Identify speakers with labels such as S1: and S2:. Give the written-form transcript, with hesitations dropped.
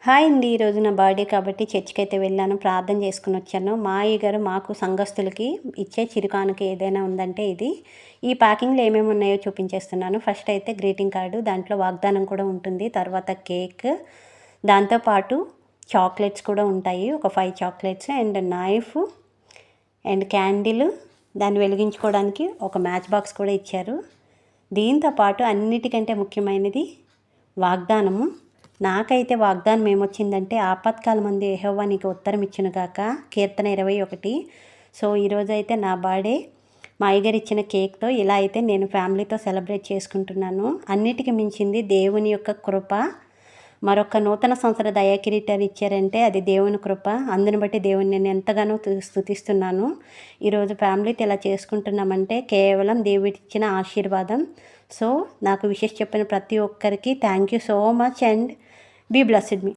S1: Hi అండి. ఈరోజు నా బర్త్డే కాబట్టి చర్చికి అయితే వెళ్ళాను, ప్రార్థన చేసుకుని వచ్చాను. మా అయ్యగారు మాకు సంఘస్థులకి ఇచ్చే చిరుకానుక ఏదైనా ఉందంటే ఇది. ఈ ప్యాకింగ్లో ఏమేమి ఉన్నాయో చూపించేస్తున్నాను. ఫస్ట్ అయితే గ్రీటింగ్ కార్డు, దాంట్లో వాగ్దానం కూడా ఉంటుంది. తర్వాత కేక్, దాంతోపాటు చాక్లెట్స్ కూడా ఉంటాయి, ఒక 5 chocolates and knife and candle, దాన్ని వెలిగించుకోవడానికి ఒక మ్యాచ్ బాక్స్ కూడా ఇచ్చారు. దీంతోపాటు అన్నిటికంటే ముఖ్యమైనది వాగ్దానము. నాకైతే వాగ్దానం ఏమొచ్చిందంటే, ఆపత్కాలమందు యెహోవా నీకు ఉత్తరం ఇచ్చునుగాక, కీర్తన 21. సో ఈరోజు అయితే నా బర్త్డే మా అయ్యగారు ఇచ్చిన కేక్తో ఇలా అయితే నేను ఫ్యామిలీతో సెలబ్రేట్ చేసుకుంటున్నాను. అన్నిటికీ మించింది దేవుని యొక్క కృప. మరొక నూతన సంవత్సర దయాకిరీటాలు ఇచ్చారంటే అది దేవుని కృప. అందుని బట్టి దేవుని నేను ఎంతగానో స్తుతిస్తున్నాను. ఈరోజు ఫ్యామిలీతో ఇలా చేసుకుంటున్నామంటే కేవలం దేవుడిచ్చిన ఆశీర్వాదం. సో నాకు విషెస్ చెప్పిన ప్రతి ఒక్కరికి thank you so much and be blessed me.